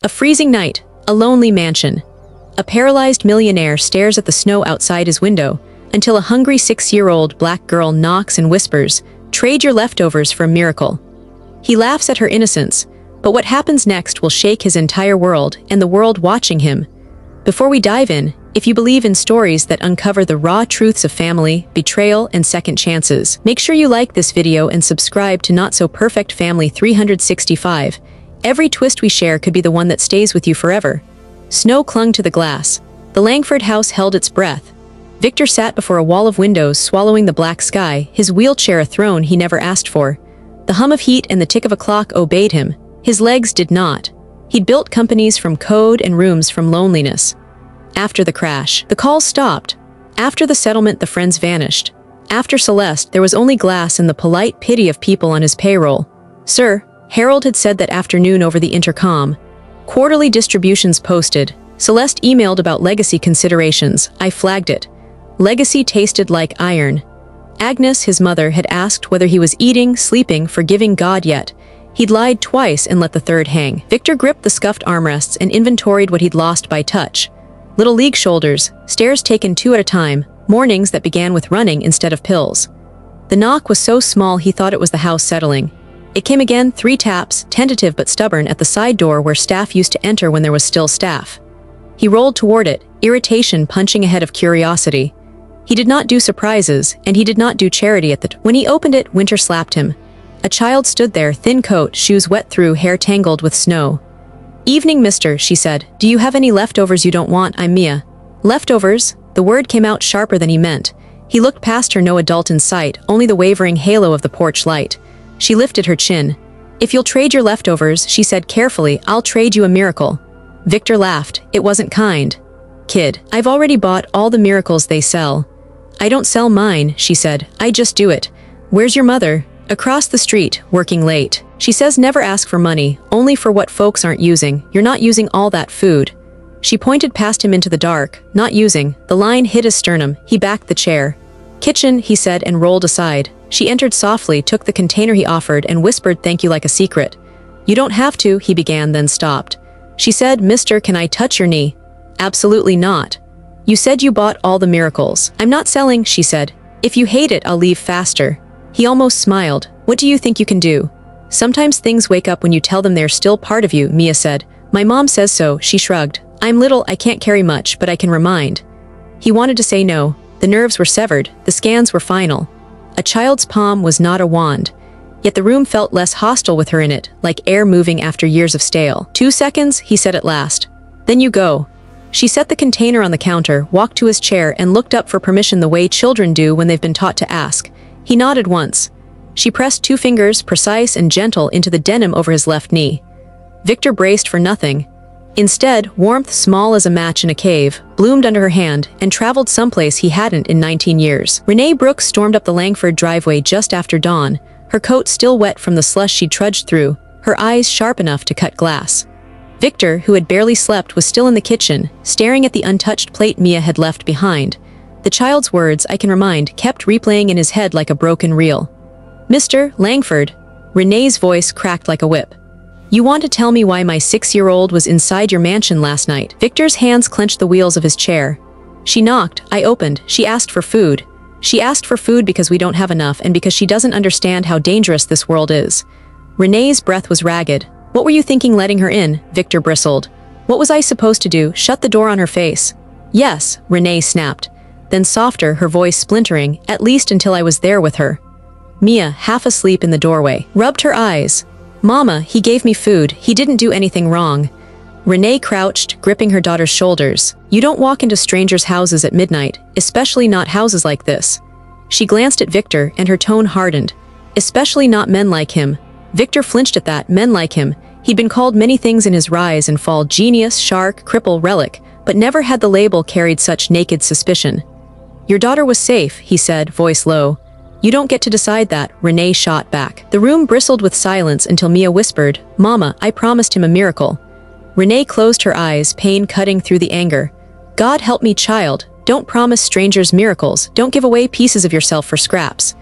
A freezing night, a lonely mansion. A paralyzed millionaire stares at the snow outside his window until a hungry 6-year-old black girl knocks and whispers, "Trade your leftovers for a miracle." He laughs at her innocence, but what happens next will shake his entire world and the world watching him. Before we dive in, if you believe in stories that uncover the raw truths of family, betrayal, and second chances, make sure you like this video and subscribe to Not So Perfect Family 365. Every twist we share could be the one that stays with you forever. Snow clung to the glass. The Langford house held its breath. Victor sat before a wall of windows, swallowing the black sky, his wheelchair a throne he never asked for. The hum of heat and the tick of a clock obeyed him. His legs did not. He'd built companies from code and rooms from loneliness. After the crash, the calls stopped. After the settlement, the friends vanished. After Celeste, there was only glass and the polite pity of people on his payroll. "Sir," Harold had said that afternoon over the intercom. "Quarterly distributions posted." Celeste emailed about legacy considerations. I flagged it. Legacy tasted like iron. Agnes, his mother, had asked whether he was eating, sleeping, forgiving God yet. He'd lied twice and let the third hang. Victor gripped the scuffed armrests and inventoried what he'd lost by touch. Little league shoulders, stairs taken 2 at a time, mornings that began with running instead of pills. The knock was so small he thought it was the house settling. It came again, 3 taps, tentative but stubborn, at the side door where staff used to enter when there was still staff. He rolled toward it, irritation punching ahead of curiosity. He did not do surprises, and he did not do charity at the When he opened it, Winter slapped him. A child stood there, thin coat, shoes wet through, hair tangled with snow. "Evening, mister," she said. "Do you have any leftovers you don't want? I'm Mia." Leftovers? The word came out sharper than he meant. He looked past her, no adult in sight, only the wavering halo of the porch light. She lifted her chin. "If you'll trade your leftovers," she said carefully, "I'll trade you a miracle." Victor laughed. It wasn't kind. "Kid, I've already bought all the miracles they sell." "I don't sell mine," she said. "I just do it." "Where's your mother?" "Across the street, working late. She says never ask for money, only for what folks aren't using. You're not using all that food." She pointed past him into the dark. "Not using." The line hit his sternum. He backed the chair. "Kitchen," he said, and rolled aside. She entered softly, took the container he offered, and whispered thank you like a secret. "You don't have to," he began, then stopped. She said, "Mister, can I touch your knee?" "Absolutely not." "You said you bought all the miracles." "I'm not selling," she said. "If you hate it, I'll leave faster." He almost smiled. "What do you think you can do?" "Sometimes things wake up when you tell them they're still part of you," Mia said. "My mom says so," she shrugged. "I'm little, I can't carry much, but I can remind." He wanted to say no. The nerves were severed, the scans were final. A child's palm was not a wand. Yet the room felt less hostile with her in it, like air moving after years of stale. "2 seconds," he said at last. "Then you go." She set the container on the counter, walked to his chair, and looked up for permission the way children do when they've been taught to ask. He nodded once. She pressed 2 fingers, precise and gentle, into the denim over his left knee. Victor braced for nothing. Instead, warmth small as a match in a cave, bloomed under her hand, and traveled someplace he hadn't in 19 years. Renee Brooks stormed up the Langford driveway just after dawn, her coat still wet from the slush she'd trudged through, her eyes sharp enough to cut glass. Victor, who had barely slept, was still in the kitchen, staring at the untouched plate Mia had left behind. The child's words, "I can remind," kept replaying in his head like a broken reel. "Mr. Langford." Renee's voice cracked like a whip. "You want to tell me why my 6-year-old was inside your mansion last night?" Victor's hands clenched the wheels of his chair. "She knocked, I opened, she asked for food. She asked for food because we don't have enough and because she doesn't understand how dangerous this world is." Renee's breath was ragged. "What were you thinking letting her in?" Victor bristled. "What was I supposed to do, shut the door on her face?" "Yes," Renee snapped. Then softer, her voice splintering, "At least until I was there with her." Mia, half asleep in the doorway, rubbed her eyes. "Mama, he gave me food, he didn't do anything wrong." Renee crouched, gripping her daughter's shoulders. "You don't walk into strangers' houses at midnight, especially not houses like this." She glanced at Victor, and her tone hardened. "Especially not men like him." Victor flinched at that, men like him. He'd been called many things in his rise and fall, genius, shark, cripple, relic, but never had the label carried such naked suspicion. "Your daughter was safe," he said, voice low. "You don't get to decide that," Renee shot back. The room bristled with silence until Mia whispered, "Mama, I promised him a miracle." Renee closed her eyes, pain cutting through the anger. "God help me, child. Don't promise strangers miracles. Don't give away pieces of yourself for scraps."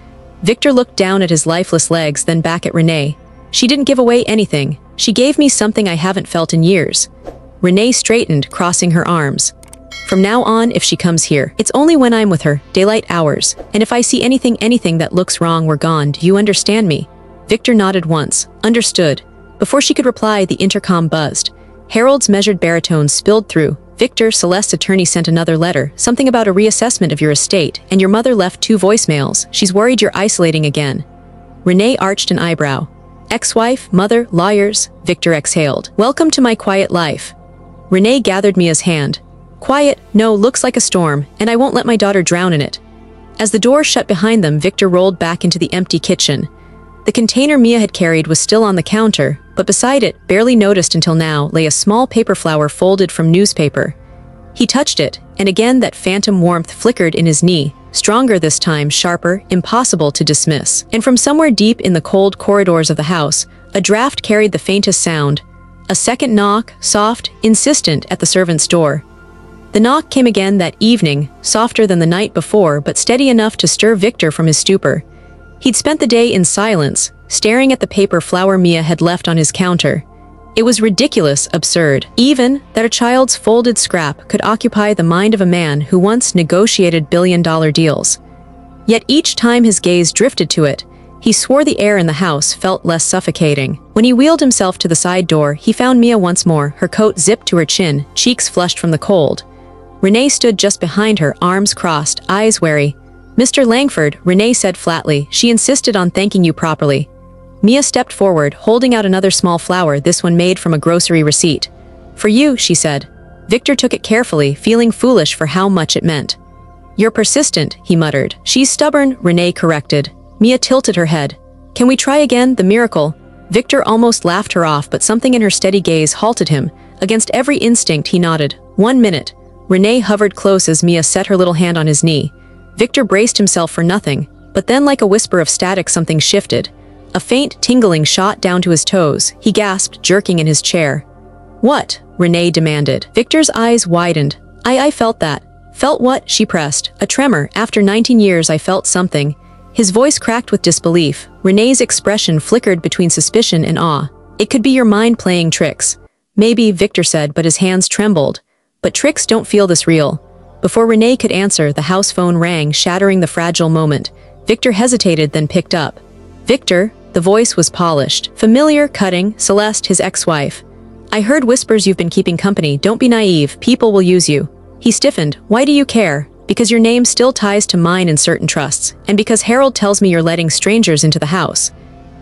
Victor looked down at his lifeless legs, then back at Renee. "She didn't give away anything. She gave me something I haven't felt in years. Renee straightened, crossing her arms. From now on, if she comes here, it's only when I'm with her, daylight hours. And if I see anything that looks wrong, we're gone. Do you understand me? Victor nodded once. Understood. Before she could reply, the intercom buzzed. Harold's measured baritone spilled through. Victor, Celeste's attorney sent another letter, something about a reassessment of your estate, and your mother left 2 voicemails. She's worried you're isolating again. Renee arched an eyebrow. Ex-wife, mother, lawyers, Victor exhaled. Welcome to my quiet life. Renee gathered Mia's hand. Quiet? No, looks like a storm, and I won't let my daughter drown in it. As the door shut behind them, Victor rolled back into the empty kitchen. The container Mia had carried was still on the counter, but beside it, barely noticed until now, lay a small paper flower folded from newspaper. He touched it, and again that phantom warmth flickered in his knee, stronger this time, sharper, impossible to dismiss. And from somewhere deep in the cold corridors of the house, a draft carried the faintest sound. A second knock, soft, insistent, at the servant's door. The knock came again that evening, softer than the night before, but steady enough to stir Victor from his stupor. He'd spent the day in silence, staring at the paper flower Mia had left on his counter. It was ridiculous, absurd, even that a child's folded scrap could occupy the mind of a man who once negotiated billion-dollar deals. Yet each time his gaze drifted to it, he swore the air in the house felt less suffocating. When he wheeled himself to the side door, he found Mia once more, her coat zipped to her chin, cheeks flushed from the cold. Renee stood just behind her, arms crossed, eyes wary. Mr. Langford, Renee said flatly, she insisted on thanking you properly. Mia stepped forward, holding out another small flower, this one made from a grocery receipt. For you, she said. Victor took it carefully, feeling foolish for how much it meant. You're persistent, he muttered. She's stubborn, Renee corrected. Mia tilted her head. Can we try again, the miracle? Victor almost laughed her off, but something in her steady gaze halted him. Against every instinct, he nodded. 1 minute. Renee hovered close as Mia set her little hand on his knee. Victor braced himself for nothing, but then like a whisper of static something shifted. A faint tingling shot down to his toes. He gasped, jerking in his chair. What? Renee demanded. Victor's eyes widened. I felt that. Felt what? She pressed. A tremor. After 19 years I felt something. His voice cracked with disbelief. Renee's expression flickered between suspicion and awe. It could be your mind playing tricks. Maybe, Victor said, but his hands trembled. But tricks don't feel this real. Before Renee could answer, the house phone rang, shattering the fragile moment. Victor hesitated, then picked up. Victor, the voice was polished. Familiar, cutting, Celeste, his ex-wife. I heard whispers you've been keeping company. Don't be naive. People will use you. He stiffened. Why do you care? Because your name still ties to mine in certain trusts, and because Harold tells me you're letting strangers into the house.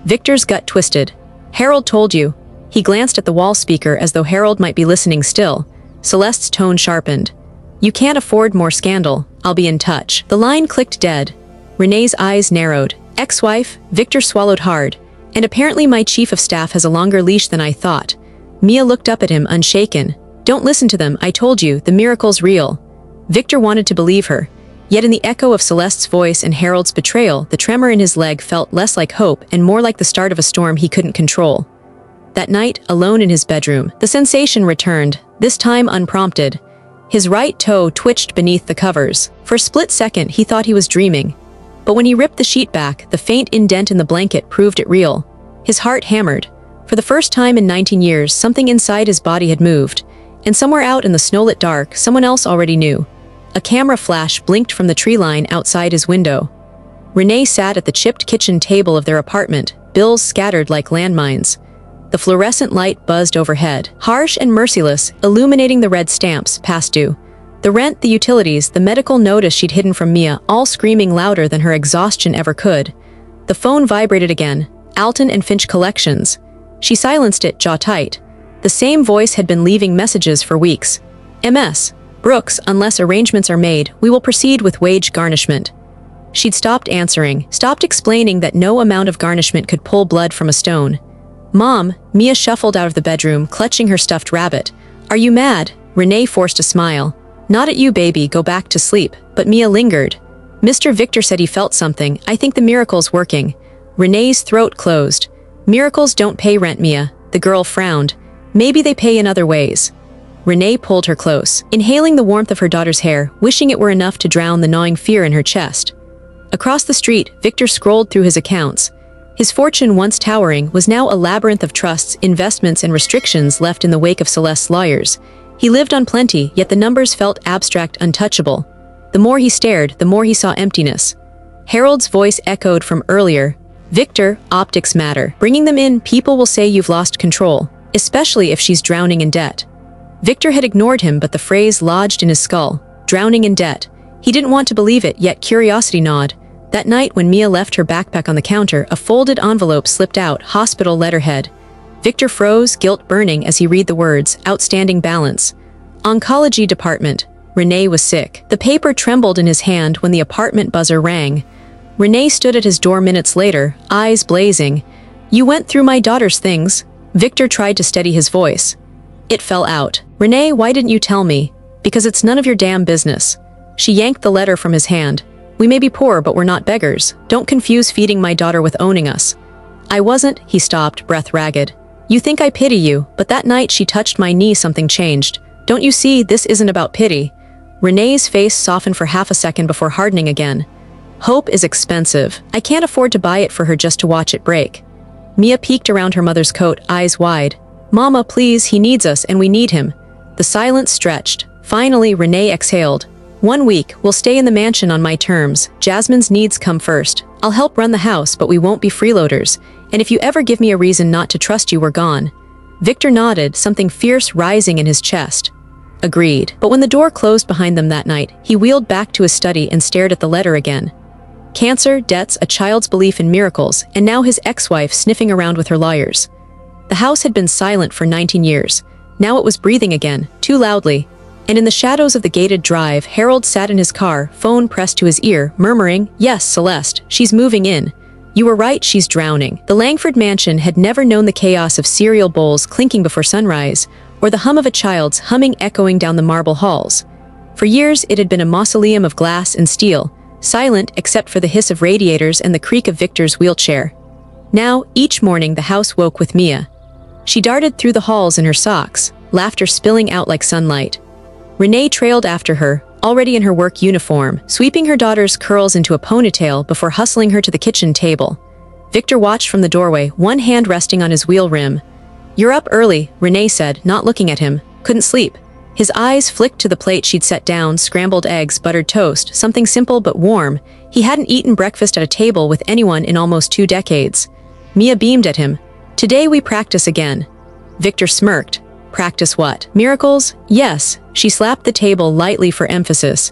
Victor's gut twisted. Harold told you. He glanced at the wall speaker as though Harold might be listening still. Celeste's tone sharpened. You can't afford more scandal. I'll be in touch. The line clicked dead. Renee's eyes narrowed. Ex-wife? Victor swallowed hard. And apparently my chief of staff has a longer leash than I thought. Mia looked up at him, unshaken. Don't listen to them, I told you, the miracle's real. Victor wanted to believe her. Yet in the echo of Celeste's voice and Harold's betrayal, the tremor in his leg felt less like hope and more like the start of a storm he couldn't control. That night, alone in his bedroom, the sensation returned, this time unprompted. His right toe twitched beneath the covers. For a split second, he thought he was dreaming. But when he ripped the sheet back, the faint indent in the blanket proved it real. His heart hammered. For the first time in 19 years, something inside his body had moved. And somewhere out in the snowlit dark, someone else already knew. A camera flash blinked from the tree line outside his window. Renee sat at the chipped kitchen table of their apartment, bills scattered like landmines. The fluorescent light buzzed overhead, harsh and merciless, illuminating the red stamps, past due. The rent, the utilities, the medical notice she'd hidden from Mia, all screaming louder than her exhaustion ever could. The phone vibrated again. Alton and Finch Collections. She silenced it, jaw tight. The same voice had been leaving messages for weeks. MS. Brooks, unless arrangements are made, we will proceed with wage garnishment. She'd stopped answering, stopped explaining that no amount of garnishment could pull blood from a stone. Mom, Mia shuffled out of the bedroom, clutching her stuffed rabbit. Are you mad? Renee forced a smile. Not at you, baby, go back to sleep. But Mia lingered. Mr. Victor said he felt something. I think the miracle's working. Renee's throat closed. Miracles don't pay rent, Mia. The girl frowned. Maybe they pay in other ways. Renee pulled her close, inhaling the warmth of her daughter's hair, wishing it were enough to drown the gnawing fear in her chest. Across the street, Victor scrolled through his accounts. His fortune, once towering, was now a labyrinth of trusts, investments, and restrictions left in the wake of Celeste's lawyers. He lived on plenty, yet the numbers felt abstract, untouchable. The more he stared, the more he saw emptiness. Harold's voice echoed from earlier. "Victor, optics matter. Bringing them in, people will say you've lost control, especially if she's drowning in debt." Victor had ignored him, but the phrase lodged in his skull. Drowning in debt. He didn't want to believe it, yet curiosity gnawed. That night when Mia left her backpack on the counter, a folded envelope slipped out, hospital letterhead. Victor froze, guilt burning as he read the words, outstanding balance. Oncology department. Renee was sick. The paper trembled in his hand when the apartment buzzer rang. Renee stood at his door minutes later, eyes blazing. "You went through my daughter's things." Victor tried to steady his voice. It fell out. "Renee, why didn't you tell me?" "Because it's none of your damn business." She yanked the letter from his hand. "We may be poor, but we're not beggars. Don't confuse feeding my daughter with owning us." "I wasn't," he stopped, breath ragged. "You think I pity you, but that night she touched my knee, something changed. Don't you see, this isn't about pity." Renee's face softened for half a second before hardening again. "Hope is expensive. I can't afford to buy it for her just to watch it break." Mia peeked around her mother's coat, eyes wide. "Mama, please, he needs us and we need him." The silence stretched. Finally, Renee exhaled. "1 week, we'll stay in the mansion on my terms. Jasmine's needs come first. I'll help run the house, but we won't be freeloaders. And if you ever give me a reason not to trust you, we're gone." Victor nodded, something fierce rising in his chest. Agreed. But when the door closed behind them that night, he wheeled back to his study and stared at the letter again. Cancer, debts, a child's belief in miracles, and now his ex-wife sniffing around with her lawyers. The house had been silent for 19 years. Now it was breathing again, too loudly. And in the shadows of the gated drive, Harold sat in his car, phone pressed to his ear, murmuring, "Yes, Celeste, she's moving in. You were right, she's drowning." The Langford mansion had never known the chaos of cereal bowls clinking before sunrise, or the hum of a child's humming echoing down the marble halls. For years, it had been a mausoleum of glass and steel, silent except for the hiss of radiators and the creak of Victor's wheelchair. Now, each morning, the house woke with Mia. She darted through the halls in her socks, laughter spilling out like sunlight. Renee trailed after her, already in her work uniform, sweeping her daughter's curls into a ponytail before hustling her to the kitchen table. Victor watched from the doorway, one hand resting on his wheel rim. "You're up early," Renee said, not looking at him. "Couldn't sleep." His eyes flicked to the plate she'd set down, scrambled eggs, buttered toast, something simple but warm. He hadn't eaten breakfast at a table with anyone in almost 2 decades. Mia beamed at him. "Today we practice again." Victor smirked. "Practice what? Miracles?" "Yes." She slapped the table lightly for emphasis.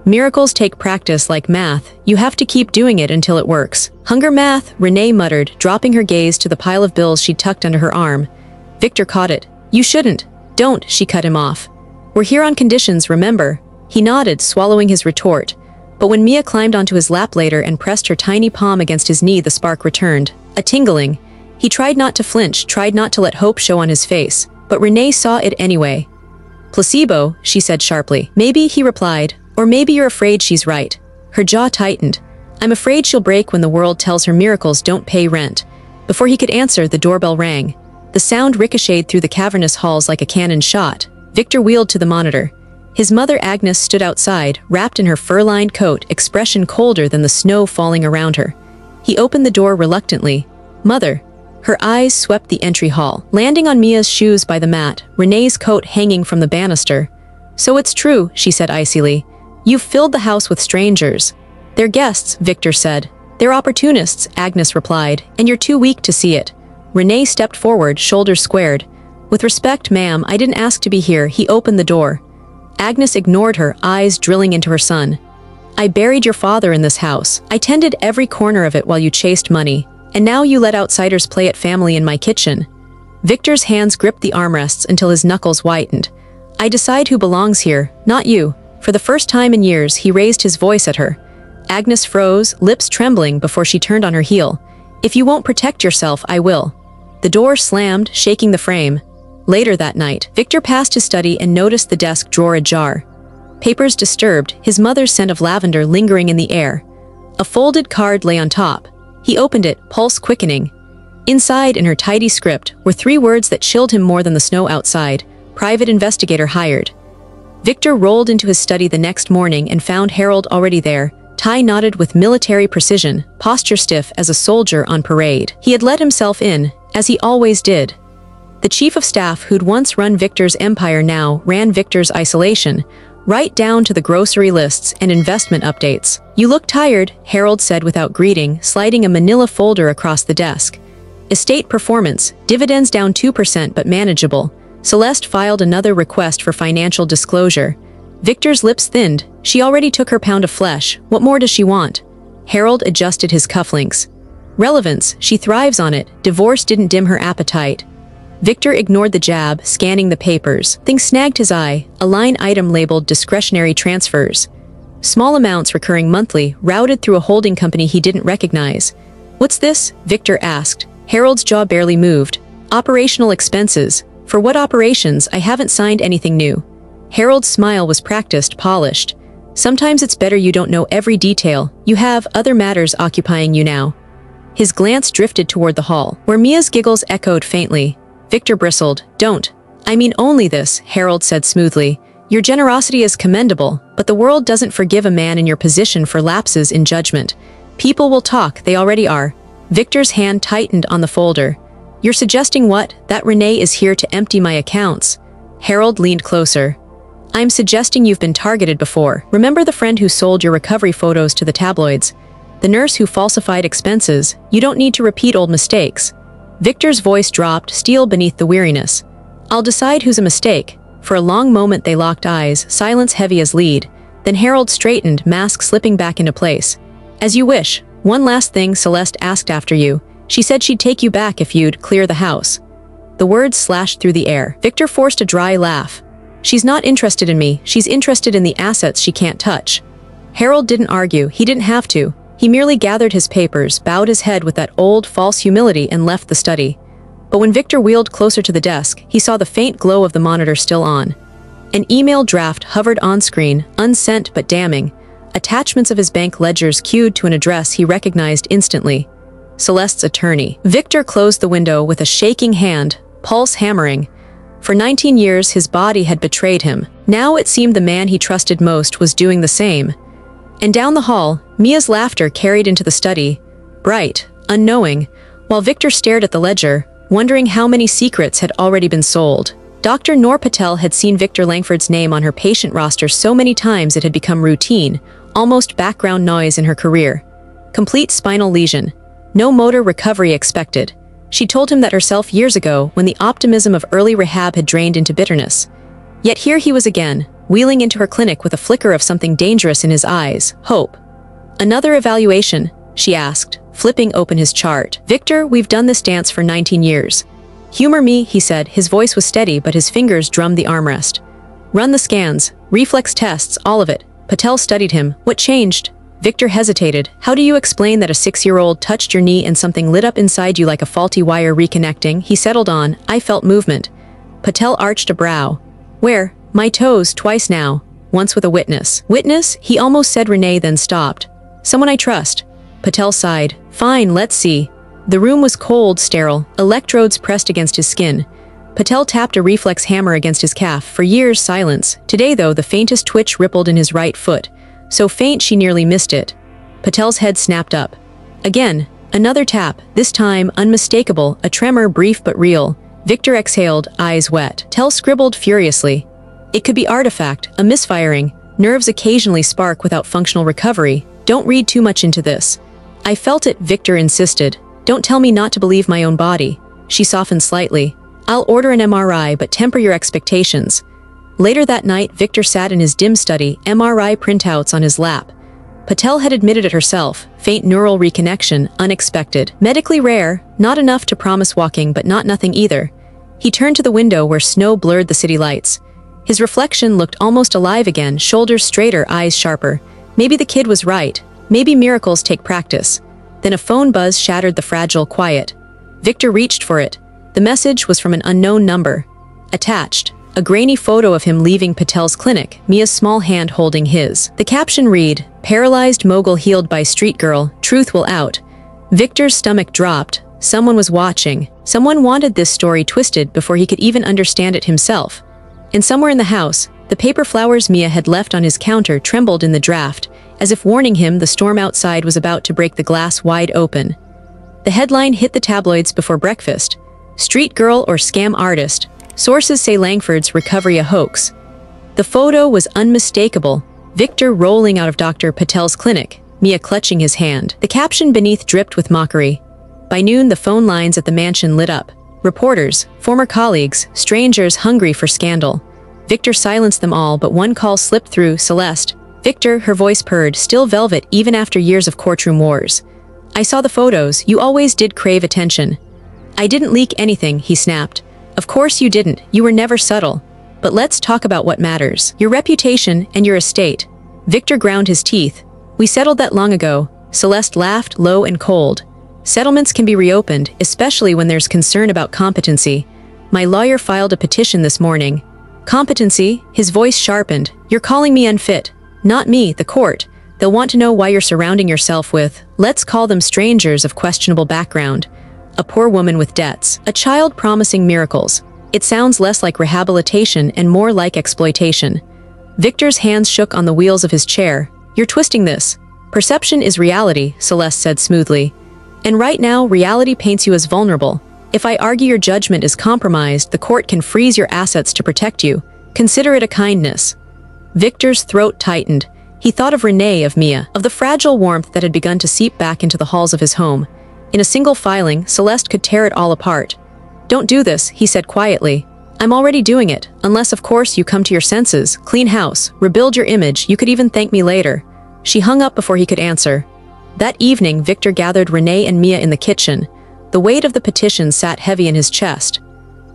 "Miracles take practice like math. You have to keep doing it until it works." "Hunger math," Renee muttered, dropping her gaze to the pile of bills she'd tucked under her arm. Victor caught it. "You shouldn't." "Don't," she cut him off. "We're here on conditions, remember?" He nodded, swallowing his retort. But when Mia climbed onto his lap later and pressed her tiny palm against his knee, the spark returned. A tingling. He tried not to flinch, tried not to let hope show on his face, but Renee saw it anyway. "Placebo," she said sharply. "Maybe," he replied, "or maybe you're afraid she's right." Her jaw tightened. "I'm afraid she'll break when the world tells her miracles don't pay rent." Before he could answer, the doorbell rang. The sound ricocheted through the cavernous halls like a cannon shot. Victor wheeled to the monitor. His mother Agnes stood outside, wrapped in her fur-lined coat, expression colder than the snow falling around her. He opened the door reluctantly. "Mother." Her eyes swept the entry hall, landing on Mia's shoes by the mat, Renee's coat hanging from the banister. "So it's true," she said icily. "You've filled the house with strangers." "They're guests," Victor said. "They're opportunists," Agnes replied, "and you're too weak to see it." Renee stepped forward, shoulders squared. "With respect, ma'am, I didn't ask to be here." He opened the door. Agnes ignored her, eyes drilling into her son. "I buried your father in this house. I tended every corner of it while you chased money. And now you let outsiders play at family in my kitchen." Victor's hands gripped the armrests until his knuckles whitened. "I decide who belongs here, not you." For the first time in years, he raised his voice at her. Agnes froze, lips trembling before she turned on her heel. "If you won't protect yourself, I will." The door slammed, shaking the frame. Later that night, Victor passed his study and noticed the desk drawer ajar. Papers disturbed, his mother's scent of lavender lingering in the air. A folded card lay on top. He opened it, pulse quickening. Inside, in her tidy script, were 3 words that chilled him more than the snow outside: "Private investigator hired." Victor rolled into his study the next morning and found Harold already there, tie knotted with military precision, posture stiff as a soldier on parade. He had let himself in, as he always did. The chief of staff who'd once run Victor's empire now ran Victor's isolation, right down to the grocery lists and investment updates. "You look tired," Harold said without greeting, sliding a manila folder across the desk. "Estate performance, dividends down 2% but manageable." Celeste filed another request for financial disclosure. Victor's lips thinned. She already took her pound of flesh. What more does she want? Harold adjusted his cufflinks. "Relevance, she thrives on it. Divorce didn't dim her appetite." Victor ignored the jab, scanning the papers. Things snagged his eye, a line item labeled discretionary transfers. Small amounts recurring monthly, routed through a holding company he didn't recognize. "What's this?" Victor asked. Harold's jaw barely moved. "Operational expenses. For what operations? I haven't signed anything new." Harold's smile was practiced, polished. "Sometimes it's better you don't know every detail. You have other matters occupying you now." His glance drifted toward the hall, where Mia's giggles echoed faintly. Victor bristled. "Don't. I mean only this," Harold said smoothly. "Your generosity is commendable, but the world doesn't forgive a man in your position for lapses in judgment. People will talk, they already are." Victor's hand tightened on the folder. "You're suggesting what? That Renee is here to empty my accounts?" Harold leaned closer. "I'm suggesting you've been targeted before. Remember the friend who sold your recovery photos to the tabloids? The nurse who falsified expenses? You don't need to repeat old mistakes." Victor's voice dropped, steel beneath the weariness. "I'll decide who's a mistake." For a long moment they locked eyes, silence heavy as lead. Then Harold straightened, mask slipping back into place. "As you wish. One last thing Celeste asked after you. She said she'd take you back if you'd clear the house." The words slashed through the air. Victor forced a dry laugh. "She's not interested in me, she's interested in the assets she can't touch." Harold didn't argue, he didn't have to. He merely gathered his papers, bowed his head with that old, false humility and left the study. But when Victor wheeled closer to the desk, he saw the faint glow of the monitor still on. An email draft hovered on screen, unsent but damning. Attachments of his bank ledgers cued to an address he recognized instantly. Celeste's attorney. Victor closed the window with a shaking hand, pulse hammering. For 19 years, his body had betrayed him. Now it seemed the man he trusted most was doing the same. And down the hall, Mia's laughter carried into the study, bright, unknowing, while Victor stared at the ledger, wondering how many secrets had already been sold. Dr. Noor Patel had seen Victor Langford's name on her patient roster so many times it had become routine, almost background noise in her career. Complete spinal lesion. No motor recovery expected. She told him that herself years ago when the optimism of early rehab had drained into bitterness. Yet here he was again, wheeling into her clinic with a flicker of something dangerous in his eyes, hope. "Another evaluation?" she asked, flipping open his chart. "Victor, we've done this dance for 19 years. "Humor me," he said. His voice was steady, but his fingers drummed the armrest. "Run the scans, reflex tests, all of it." Patel studied him. "What changed?" Victor hesitated. "How do you explain that a 6-year-old touched your knee and something lit up inside you like a faulty wire reconnecting?" He settled on, "I felt movement." Patel arched a brow. "Where?" "My toes, twice now. Once with a witness." "Witness?" He almost said Renee, then stopped. "Someone I trust." Patel sighed. "Fine, let's see." The room was cold, sterile, electrodes pressed against his skin. Patel tapped a reflex hammer against his calf. For years, silence. Today, though, the faintest twitch rippled in his right foot. So faint she nearly missed it. Patel's head snapped up. Again, another tap, this time unmistakable, a tremor brief but real. Victor exhaled, eyes wet. Patel scribbled furiously. "It could be artifact, a misfiring. Nerves occasionally spark without functional recovery. Don't read too much into this." "I felt it," Victor insisted. "Don't tell me not to believe my own body." She softened slightly. "I'll order an MRI, but temper your expectations." Later that night, Victor sat in his dim study, MRI printouts on his lap. Patel had admitted it herself, faint neural reconnection, unexpected. Medically rare, not enough to promise walking but not nothing either. He turned to the window where snow blurred the city lights. His reflection looked almost alive again, shoulders straighter, eyes sharper. Maybe the kid was right. Maybe miracles take practice. Then a phone buzz shattered the fragile quiet. Victor reached for it. The message was from an unknown number. Attached, a grainy photo of him leaving Patel's clinic, Mia's small hand holding his. The caption read, "Paralyzed mogul healed by street girl, truth will out." Victor's stomach dropped. Someone was watching. Someone wanted this story twisted before he could even understand it himself. And somewhere in the house, the paper flowers Mia had left on his counter trembled in the draft, as if warning him the storm outside was about to break the glass wide open. The headline hit the tabloids before breakfast. Street girl or scam artist. Sources say Langford's recovery a hoax. The photo was unmistakable. Victor rolling out of Dr. Patel's clinic, Mia clutching his hand. The caption beneath dripped with mockery. By noon, the phone lines at the mansion lit up. Reporters, former colleagues, strangers hungry for scandal. Victor silenced them all, but one call slipped through. Celeste. Victor, her voice purred, still velvet even after years of courtroom wars. I saw the photos. You always did crave attention. I didn't leak anything, he snapped. Of course you didn't. You were never subtle. But let's talk about what matters. Your reputation and your estate. Victor ground his teeth. We settled that long ago. Celeste laughed, low and cold. Settlements can be reopened, especially when there's concern about competency. My lawyer filed a petition this morning. Competency? His voice sharpened. You're calling me unfit. Not me, the court. They'll want to know why you're surrounding yourself with, let's call them strangers of questionable background. A poor woman with debts. A child promising miracles. It sounds less like rehabilitation and more like exploitation. Victor's hands shook on the wheels of his chair. You're twisting this. Perception is reality, Celeste said smoothly. And right now, reality paints you as vulnerable. If I argue your judgment is compromised, the court can freeze your assets to protect you. Consider it a kindness. Victor's throat tightened. He thought of Renee, of Mia, of the fragile warmth that had begun to seep back into the halls of his home. In a single filing, Celeste could tear it all apart. Don't do this, he said quietly. I'm already doing it, unless of course you come to your senses, clean house, rebuild your image, you could even thank me later. She hung up before he could answer. That evening, Victor gathered Renee and Mia in the kitchen. The weight of the petition sat heavy in his chest.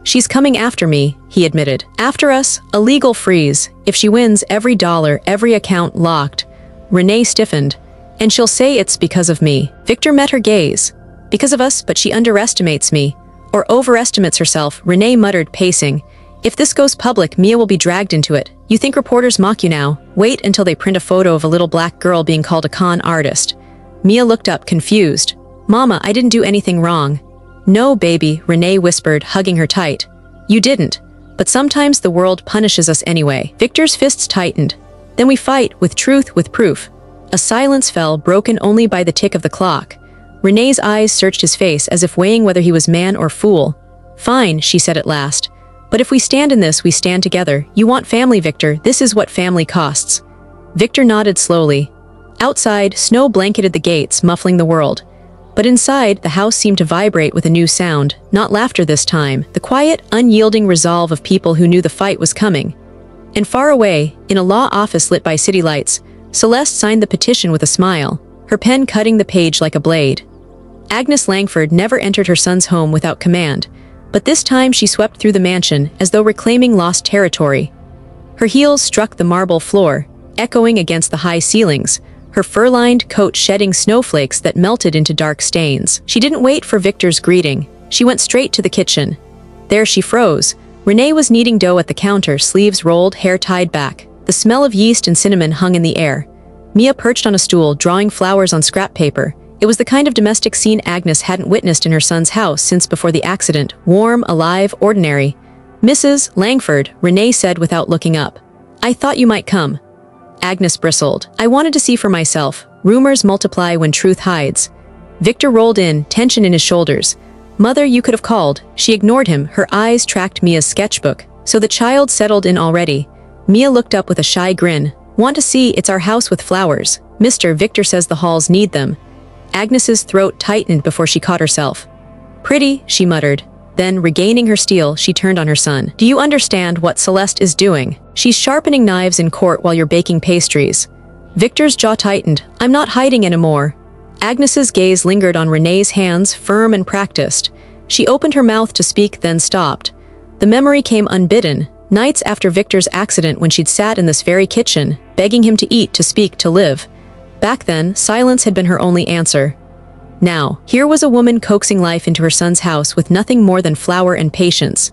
She's coming after me, he admitted. After us, a legal freeze. If she wins, every dollar, every account locked. Renee stiffened. And she'll say it's because of me. Victor met her gaze. Because of us, but she underestimates me. Or overestimates herself, Renee muttered, pacing. If this goes public, Mia will be dragged into it. You think reporters mock you now? Wait until they print a photo of a little black girl being called a con artist. Mia looked up, confused. Mama, I didn't do anything wrong. No, baby, Renee whispered, hugging her tight. You didn't. But sometimes the world punishes us anyway. Victor's fists tightened. Then we fight, with truth, with proof. A silence fell, broken only by the tick of the clock. Renee's eyes searched his face as if weighing whether he was man or fool. Fine, she said at last. But if we stand in this, we stand together. You want family, Victor. This is what family costs. Victor nodded slowly. Outside, snow blanketed the gates, muffling the world. But inside, the house seemed to vibrate with a new sound, not laughter this time, the quiet, unyielding resolve of people who knew the fight was coming. And far away, in a law office lit by city lights, Celeste signed the petition with a smile, her pen cutting the page like a blade. Agnes Langford never entered her son's home without command, but this time she swept through the mansion as though reclaiming lost territory. Her heels struck the marble floor, echoing against the high ceilings, her fur-lined coat shedding snowflakes that melted into dark stains. She didn't wait for Victor's greeting. She went straight to the kitchen. There she froze. Renee was kneading dough at the counter, sleeves rolled, hair tied back. The smell of yeast and cinnamon hung in the air. Mia perched on a stool, drawing flowers on scrap paper. It was the kind of domestic scene Agnes hadn't witnessed in her son's house since before the accident. Warm, alive, ordinary. Mrs. Langford, Renee said without looking up. I thought you might come. Agnes bristled. I wanted to see for myself. Rumors multiply when truth hides. Victor rolled in, tension in his shoulders. Mother, you could have called. She ignored him. Her eyes tracked Mia's sketchbook. So the child settled in already. Mia looked up with a shy grin. Want to see? It's our house with flowers. Mr. Victor says the halls need them. Agnes's throat tightened before she caught herself. Pretty, she muttered. Then, regaining her steel, she turned on her son. Do you understand what Celeste is doing? She's sharpening knives in court while you're baking pastries. Victor's jaw tightened. I'm not hiding anymore. Agnes's gaze lingered on Renee's hands, firm and practiced. She opened her mouth to speak, then stopped. The memory came unbidden. Nights after Victor's accident when she'd sat in this very kitchen, begging him to eat, to speak, to live. Back then, silence had been her only answer. Now, here was a woman coaxing life into her son's house with nothing more than flour and patience.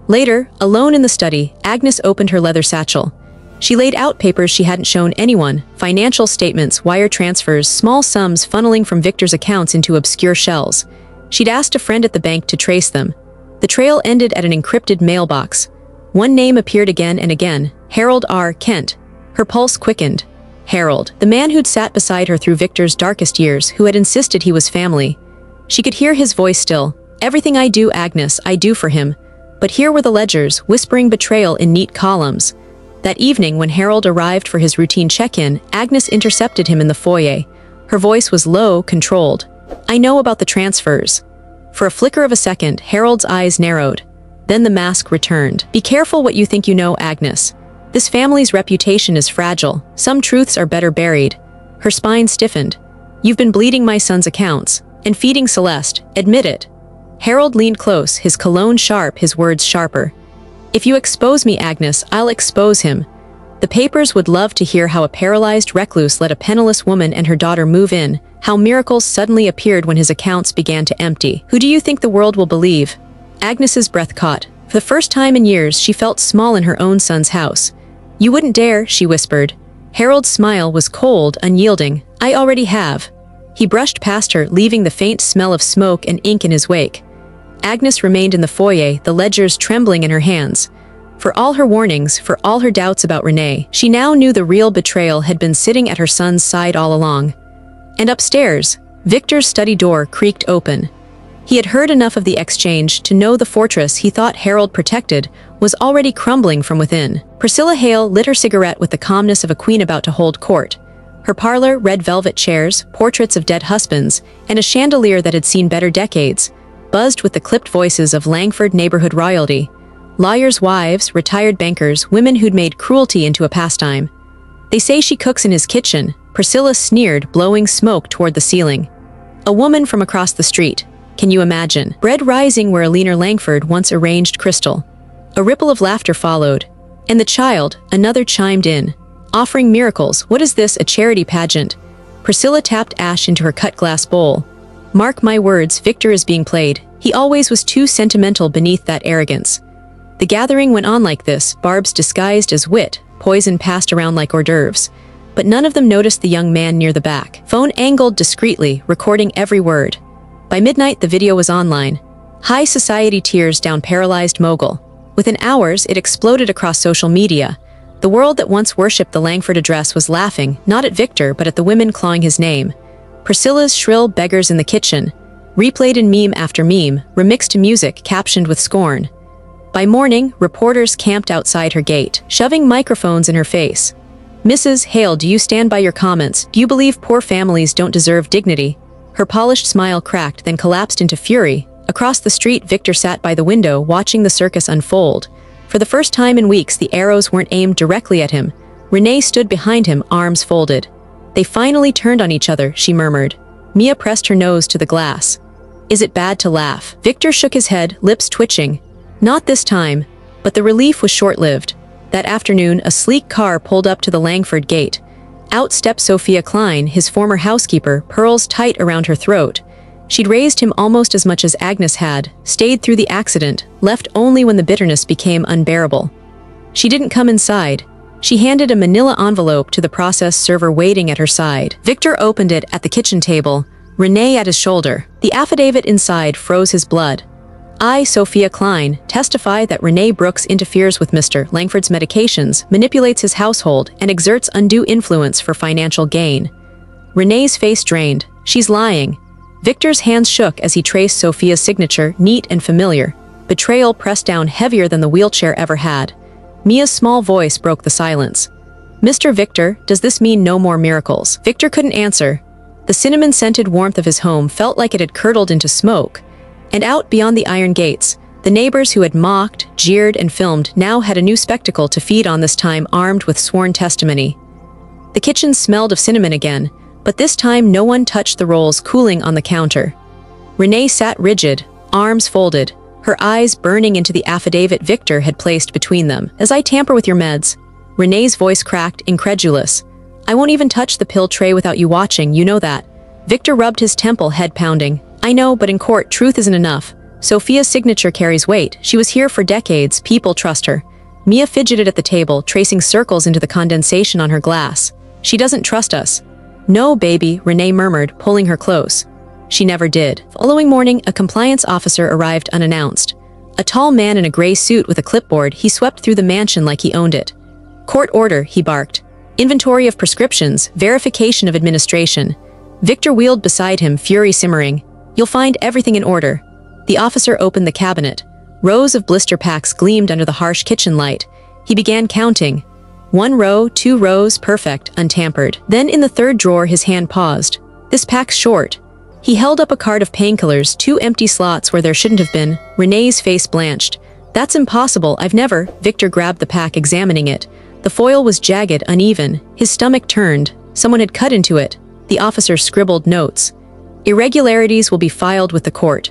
Later, alone in the study, Agnes opened her leather satchel. She laid out papers she hadn't shown anyone, financial statements, wire transfers, small sums funneling from Victor's accounts into obscure shells. She'd asked a friend at the bank to trace them. The trail ended at an encrypted mailbox. One name appeared again and again, Harold R. Kent. Her pulse quickened. Harold, the man who'd sat beside her through Victor's darkest years, who had insisted he was family. She could hear his voice still. "Everything I do, Agnes, I do for him." But here were the ledgers, whispering betrayal in neat columns. That evening, when Harold arrived for his routine check-in, Agnes intercepted him in the foyer. Her voice was low, controlled. "I know about the transfers." For a flicker of a second, Harold's eyes narrowed. Then the mask returned. "Be careful what you think you know, Agnes. This family's reputation is fragile. Some truths are better buried." Her spine stiffened. "You've been bleeding my son's accounts and feeding Celeste. Admit it." Harold leaned close, his cologne sharp, his words sharper. "If you expose me, Agnes, I'll expose him." The papers would love to hear how a paralyzed recluse let a penniless woman and her daughter move in, how miracles suddenly appeared when his accounts began to empty. Who do you think the world will believe? Agnes's breath caught. For the first time in years, she felt small in her own son's house. "You wouldn't dare," she whispered. Harold's smile was cold, unyielding. "I already have." He brushed past her, leaving the faint smell of smoke and ink in his wake. Agnes remained in the foyer, the ledgers trembling in her hands. For all her warnings, for all her doubts about Renee, she now knew the real betrayal had been sitting at her son's side all along. And upstairs, Victor's study door creaked open. He had heard enough of the exchange to know the fortress he thought Harold protected was already crumbling from within. Priscilla Hale lit her cigarette with the calmness of a queen about to hold court. Her parlor, red velvet chairs, portraits of dead husbands, and a chandelier that had seen better decades, buzzed with the clipped voices of Langford neighborhood royalty. Lawyers' wives, retired bankers, women who'd made cruelty into a pastime. "They say she cooks in his kitchen," Priscilla sneered, blowing smoke toward the ceiling. A woman from across the street. Can you imagine? Bread rising where Alina Langford once arranged crystal. A ripple of laughter followed. And the child, another chimed in. "Offering miracles. What is this, a charity pageant?" Priscilla tapped ash into her cut glass bowl. "Mark my words, Victor is being played. He always was too sentimental beneath that arrogance." The gathering went on like this, barbs disguised as wit, poison passed around like hors d'oeuvres. But none of them noticed the young man near the back. Phone angled discreetly, recording every word. By midnight, the video was online. High society tears down paralyzed mogul. Within hours, it exploded across social media. The world that once worshipped the Langford address was laughing, not at Victor, but at the women clawing his name. Priscilla's shrill beggars in the kitchen, replayed in meme after meme, remixed to music captioned with scorn. By morning, reporters camped outside her gate, shoving microphones in her face. "Mrs. Hale, do you stand by your comments? Do you believe poor families don't deserve dignity?" Her polished smile cracked, then collapsed into fury. Across the street, Victor sat by the window, watching the circus unfold. For the first time in weeks, the arrows weren't aimed directly at him. Renee stood behind him, arms folded. "They finally turned on each other," she murmured. Mia pressed her nose to the glass. "Is it bad to laugh?" Victor shook his head, lips twitching. Not this time, but the relief was short-lived. That afternoon, a sleek car pulled up to the Langford gate. Out stepped Sophia Klein, his former housekeeper, pearls tight around her throat. She'd raised him almost as much as Agnes had, stayed through the accident, left only when the bitterness became unbearable. She didn't come inside. She handed a manila envelope to the process server waiting at her side. Victor opened it at the kitchen table, Renee at his shoulder. The affidavit inside froze his blood. "I, Sophia Klein, testify that Renee Brooks interferes with Mr. Langford's medications, manipulates his household, and exerts undue influence for financial gain." Renee's face drained. "She's lying." Victor's hands shook as he traced Sophia's signature, neat and familiar. Betrayal pressed down heavier than the wheelchair ever had. Mia's small voice broke the silence. "Mr. Victor, does this mean no more miracles?" Victor couldn't answer. The cinnamon-scented warmth of his home felt like it had curdled into smoke. And out beyond the iron gates, the neighbors who had mocked, jeered, and filmed now had a new spectacle to feed on, this time armed with sworn testimony. The kitchen smelled of cinnamon again, but this time no one touched the rolls cooling on the counter. Renee sat rigid, arms folded, her eyes burning into the affidavit Victor had placed between them. "As I tamper with your meds," Renee's voice cracked, incredulous. "I won't even touch the pill tray without you watching, you know that." Victor rubbed his temple, head pounding. "I know, but in court, truth isn't enough. Sophia's signature carries weight. She was here for decades. People trust her." Mia fidgeted at the table, tracing circles into the condensation on her glass. "She doesn't trust us." "No, baby," Renee murmured, pulling her close. She never did. The following morning, a compliance officer arrived unannounced. A tall man in a gray suit with a clipboard, he swept through the mansion like he owned it. "Court order," he barked. Inventory of prescriptions, verification of administration. Victor wheeled beside him, fury simmering. You'll find everything in order. The officer opened the cabinet. Rows of blister packs gleamed under the harsh kitchen light. He began counting. 1 row, 2 rows, perfect, untampered. Then in the third drawer his hand paused. This pack's short. He held up a card of painkillers, 2 empty slots where there shouldn't have been. Renee's face blanched. That's impossible, I've never. Victor grabbed the pack, examining it. The foil was jagged, uneven. His stomach turned. Someone had cut into it. The officer scribbled notes. Irregularities will be filed with the court.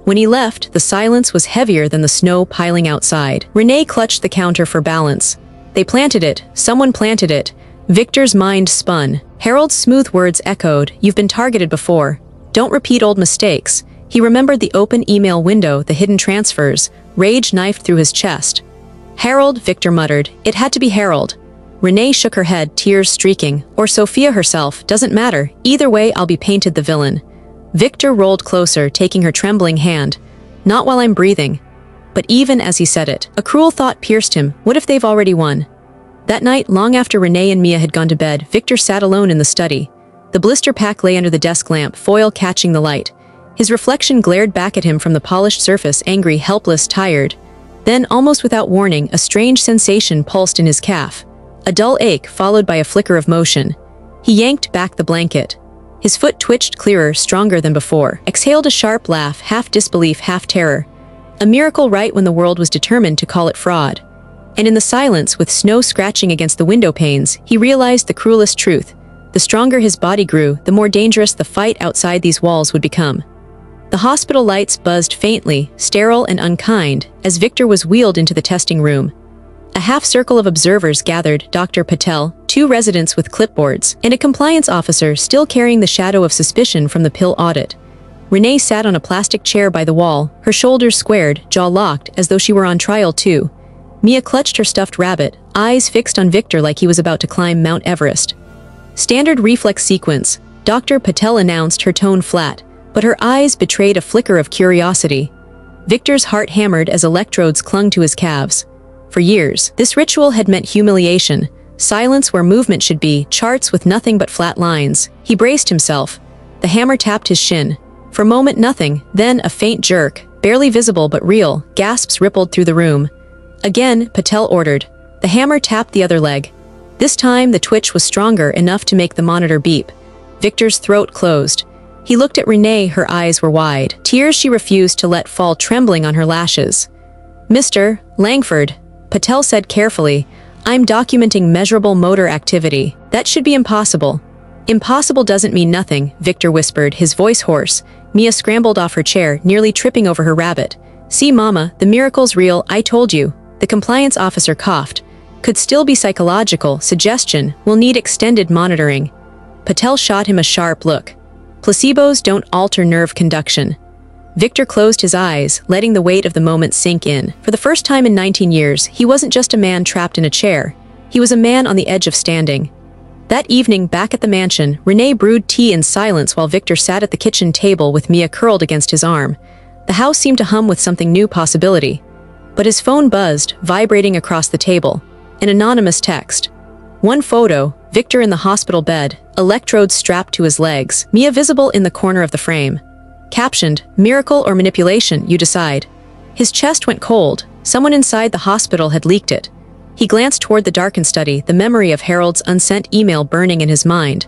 When he left, the silence was heavier than the snow piling outside. Renee clutched the counter for balance. They planted it. Someone planted it. Victor's mind spun. Harold's smooth words echoed. You've been targeted before. Don't repeat old mistakes. He remembered the open email window, the hidden transfers. Rage knifed through his chest. Harold, Victor muttered. It had to be Harold. Renee shook her head, tears streaking. Or Sophia herself, doesn't matter. Either way, I'll be painted the villain. Victor rolled closer, taking her trembling hand. Not while I'm breathing. But even as he said it, a cruel thought pierced him. What if they've already won? That night, long after Renee and Mia had gone to bed, Victor sat alone in the study. The blister pack lay under the desk lamp, foil catching the light. His reflection glared back at him from the polished surface, angry, helpless, tired. Then, almost without warning, a strange sensation pulsed in his calf. A dull ache, followed by a flicker of motion. He yanked back the blanket. His foot twitched clearer, stronger than before. Exhaled a sharp laugh, half disbelief, half terror. A miracle right when the world was determined to call it fraud. And in the silence, with snow scratching against the window panes, he realized the cruelest truth. The stronger his body grew, the more dangerous the fight outside these walls would become. The hospital lights buzzed faintly, sterile and unkind, as Victor was wheeled into the testing room. A half-circle of observers gathered, Dr. Patel, 2 residents with clipboards, and a compliance officer still carrying the shadow of suspicion from the pill audit. Renee sat on a plastic chair by the wall, her shoulders squared, jaw locked, as though she were on trial too. Mia clutched her stuffed rabbit, eyes fixed on Victor like he was about to climb Mount Everest. Standard reflex sequence, Dr. Patel announced, her tone flat, but her eyes betrayed a flicker of curiosity. Victor's heart hammered as electrodes clung to his calves. For years, this ritual had meant humiliation, silence where movement should be, charts with nothing but flat lines. He braced himself. The hammer tapped his shin. For a moment, nothing, then a faint jerk, barely visible but real. Gasps rippled through the room. Again, Patel ordered. The hammer tapped the other leg. This time, the twitch was stronger enough to make the monitor beep. Victor's throat closed. He looked at Renee, her eyes were wide. Tears she refused to let fall trembling on her lashes. Mr. Langford, Patel said carefully, I'm documenting measurable motor activity. That should be impossible. Impossible doesn't mean nothing, Victor whispered, his voice hoarse. Mia scrambled off her chair, nearly tripping over her rabbit. See, Mama, the miracle's real, I told you. The compliance officer coughed. Could still be psychological, suggestion, will need extended monitoring. Patel shot him a sharp look. Placebos don't alter nerve conduction. Victor closed his eyes, letting the weight of the moment sink in. For the first time in 19 years, he wasn't just a man trapped in a chair. He was a man on the edge of standing. That evening, back at the mansion, Renee brewed tea in silence while Victor sat at the kitchen table with Mia curled against his arm. The house seemed to hum with something new possibility. But his phone buzzed, vibrating across the table. An anonymous text. One photo, Victor in the hospital bed, electrodes strapped to his legs, Mia visible in the corner of the frame. Captioned, miracle or manipulation, you decide. His chest went cold. Someone inside the hospital had leaked it. He glanced toward the darkened study, the memory of Harold's unsent email burning in his mind.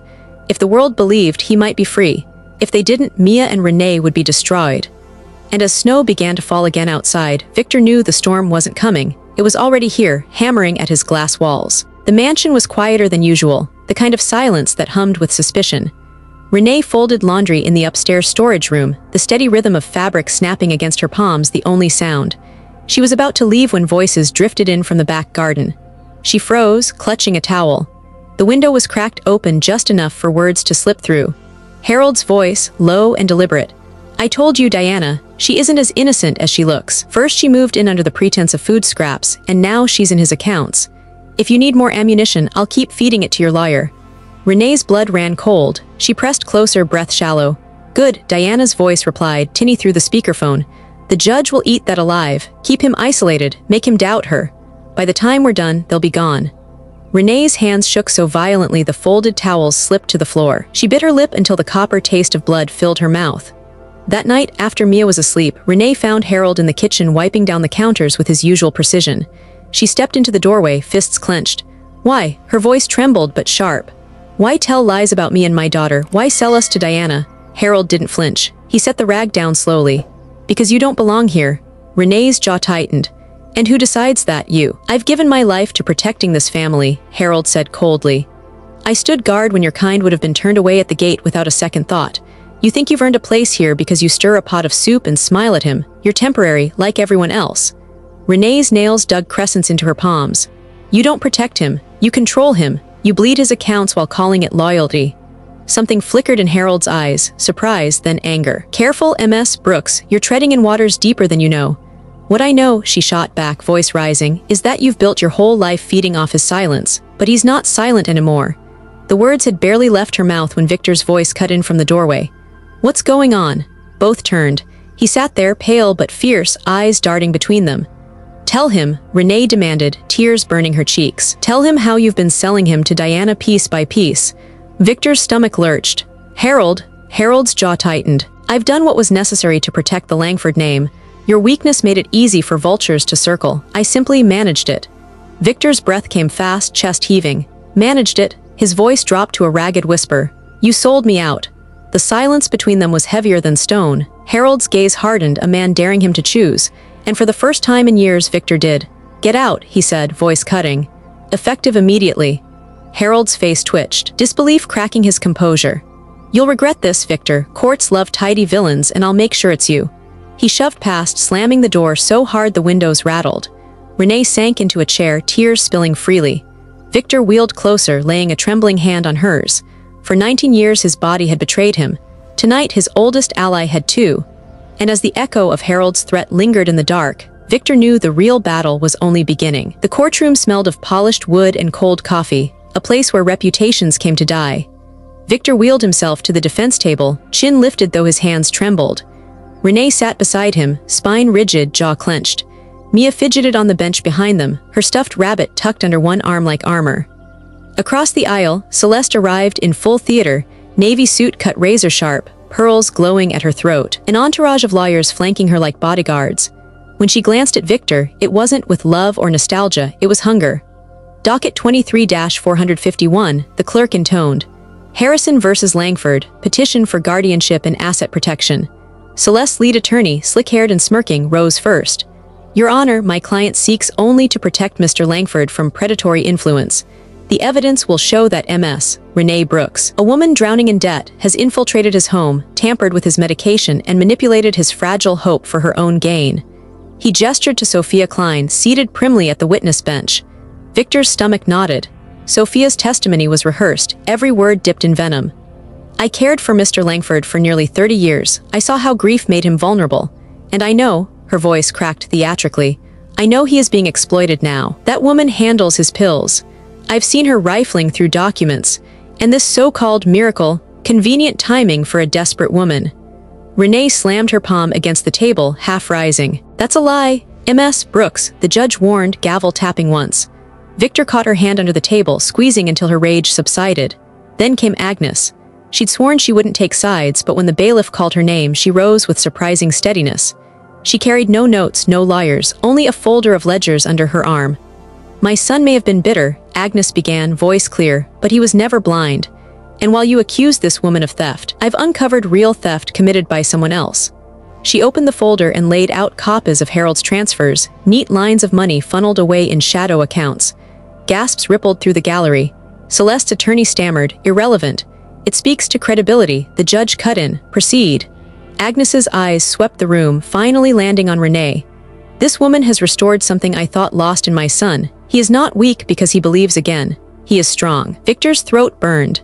If the world believed, he might be free. If they didn't, Mia and Renee would be destroyed. And as snow began to fall again outside, Victor knew the storm wasn't coming. It was already here, hammering at his glass walls. The mansion was quieter than usual, the kind of silence that hummed with suspicion. Renee folded laundry in the upstairs storage room, the steady rhythm of fabric snapping against her palms the only sound. She was about to leave when voices drifted in from the back garden. She froze, clutching a towel. The window was cracked open just enough for words to slip through. Harold's voice, low and deliberate. I told you, Diana, she isn't as innocent as she looks. First she moved in under the pretense of food scraps, and now she's in his accounts. If you need more ammunition, I'll keep feeding it to your lawyer. Renee's blood ran cold. She pressed closer, breath shallow. Good, Diana's voice replied, tinny through the speakerphone. The judge will eat that alive. Keep him isolated, make him doubt her. By the time we're done, they'll be gone. Renee's hands shook so violently the folded towels slipped to the floor. She bit her lip until the copper taste of blood filled her mouth. That night, after Mia was asleep, Renee found Harold in the kitchen wiping down the counters with his usual precision. She stepped into the doorway, fists clenched. "Why?" Her voice trembled but sharp. "Why tell lies about me and my daughter? Why sell us to Diana?" Harold didn't flinch. He set the rag down slowly. "Because you don't belong here." Renee's jaw tightened. "And who decides that? You." "I've given my life to protecting this family," Harold said coldly. "I stood guard when your kind would have been turned away at the gate without a second thought. You think you've earned a place here because you stir a pot of soup and smile at him. You're temporary, like everyone else." Renee's nails dug crescents into her palms. "You don't protect him. You control him. You bleed his accounts while calling it loyalty." Something flickered in Harold's eyes, surprise, then anger. "Careful, Ms. Brooks, you're treading in waters deeper than you know." "What I know," she shot back, voice rising, "is that you've built your whole life feeding off his silence. But he's not silent anymore." The words had barely left her mouth when Victor's voice cut in from the doorway. "What's going on?" Both turned. He sat there, pale but fierce, eyes darting between them. "Tell him," Renee demanded, tears burning her cheeks. "Tell him how you've been selling him to Diana piece by piece." Victor's stomach lurched. Harold's jaw tightened. "I've done what was necessary to protect the Langford name. Your weakness made it easy for vultures to circle. I simply managed it." Victor's breath came fast, chest heaving. "Managed it?" His voice dropped to a ragged whisper. "You sold me out." The silence between them was heavier than stone. Harold's gaze hardened, a man daring him to choose. And for the first time in years, Victor did. "Get out," he said, voice cutting. "Effective immediately." Harold's face twitched, disbelief cracking his composure. "You'll regret this, Victor. Courts love tidy villains, and I'll make sure it's you." He shoved past, slamming the door so hard the windows rattled. Renee sank into a chair, tears spilling freely. Victor wheeled closer, laying a trembling hand on hers. For 19 years his body had betrayed him. Tonight his oldest ally had too. And as the echo of Harold's threat lingered in the dark, Victor knew the real battle was only beginning. The courtroom smelled of polished wood and cold coffee, a place where reputations came to die. Victor wheeled himself to the defense table, chin lifted though his hands trembled. Renee sat beside him, spine rigid, jaw clenched. Mia fidgeted on the bench behind them, her stuffed rabbit tucked under one arm like armor. Across the aisle, Celeste arrived in full theater, navy suit cut razor sharp, pearls glowing at her throat, an entourage of lawyers flanking her like bodyguards. When she glanced at Victor, it wasn't with love or nostalgia, it was hunger. Docket 23-451, the clerk intoned. Harrison versus Langford, petition for guardianship and asset protection. Celeste's lead attorney, slick-haired and smirking, rose first. Your Honor, my client seeks only to protect Mr. Langford from predatory influence. The evidence will show that Ms. Renee Brooks, a woman drowning in debt, has infiltrated his home, tampered with his medication, and manipulated his fragile hope for her own gain. He gestured to Sophia Klein, seated primly at the witness bench. Victor's stomach nodded. Sophia's testimony was rehearsed, every word dipped in venom. I cared for Mr. Langford for nearly 30 years. I saw how grief made him vulnerable. And I know, her voice cracked theatrically, I know he is being exploited now. That woman handles his pills. I've seen her rifling through documents, and this so-called miracle, convenient timing for a desperate woman. Renee slammed her palm against the table, half rising. That's a lie. Ms. Brooks, the judge warned, gavel tapping once. Victor caught her hand under the table, squeezing until her rage subsided. Then came Agnes. She'd sworn she wouldn't take sides, but when the bailiff called her name, she rose with surprising steadiness. She carried no notes, no lawyers, only a folder of ledgers under her arm. My son may have been bitter, Agnes began, voice clear, but he was never blind. And while you accuse this woman of theft, I've uncovered real theft committed by someone else. She opened the folder and laid out copies of Harold's transfers, neat lines of money funneled away in shadow accounts. Gasps rippled through the gallery. Celeste's attorney stammered, irrelevant. It speaks to credibility, the judge cut in, proceed. Agnes's eyes swept the room, finally landing on Renee. This woman has restored something I thought lost in my son. He is not weak because he believes again. He is strong. Victor's throat burned.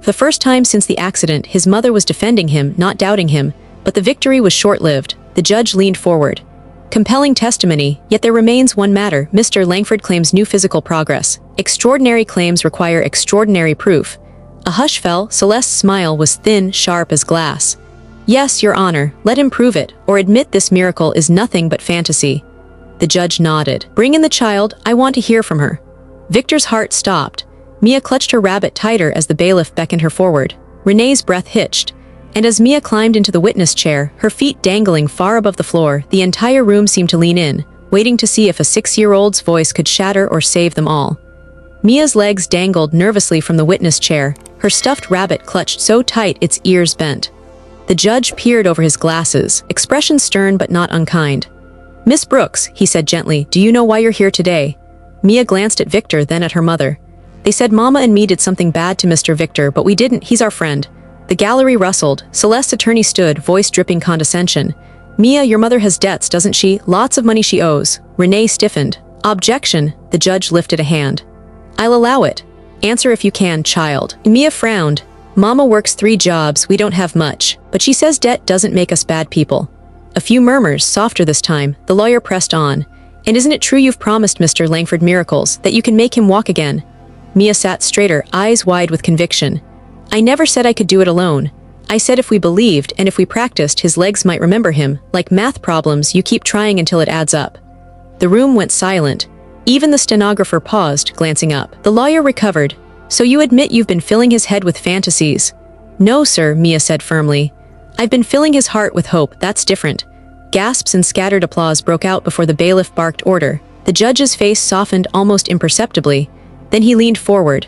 For the first time since the accident, his mother was defending him, not doubting him, but the victory was short-lived. The judge leaned forward. Compelling testimony, yet there remains one matter. Mr. Langford claims new physical progress. Extraordinary claims require extraordinary proof. A hush fell. Celeste's smile was thin, sharp as glass. Yes, Your Honor, let him prove it, or admit this miracle is nothing but fantasy. The judge nodded. Bring in the child, I want to hear from her. Victor's heart stopped. Mia clutched her rabbit tighter as the bailiff beckoned her forward. Renee's breath hitched, and as Mia climbed into the witness chair, her feet dangling far above the floor, the entire room seemed to lean in, waiting to see if a 6-year-old's voice could shatter or save them all. Mia's legs dangled nervously from the witness chair, her stuffed rabbit clutched so tight its ears bent. The judge peered over his glasses, expression stern but not unkind. "Miss Brooks," he said gently, "do you know why you're here today?" Mia glanced at Victor, then at her mother. "They said Mama and me did something bad to Mr. Victor, but we didn't, he's our friend." The gallery rustled. Celeste's attorney stood, voice dripping condescension. "Mia, your mother has debts, doesn't she? Lots of money she owes." Renee stiffened. "Objection." The judge lifted a hand. "I'll allow it. Answer if you can, child." Mia frowned. "Mama works 3 jobs, we don't have much, but she says debt doesn't make us bad people." A few murmurs, softer this time. The lawyer pressed on. "And isn't it true you've promised Mr. Langford miracles, that you can make him walk again?" Mia sat straighter, eyes wide with conviction. "I never said I could do it alone. I said if we believed and if we practiced, his legs might remember him. Like math problems, you keep trying until it adds up." The room went silent. Even the stenographer paused, glancing up. The lawyer recovered. "So you admit you've been filling his head with fantasies?" "No, sir," Mia said firmly. "I've been filling his heart with hope, that's different." Gasps and scattered applause broke out before the bailiff barked order. The judge's face softened almost imperceptibly. Then he leaned forward.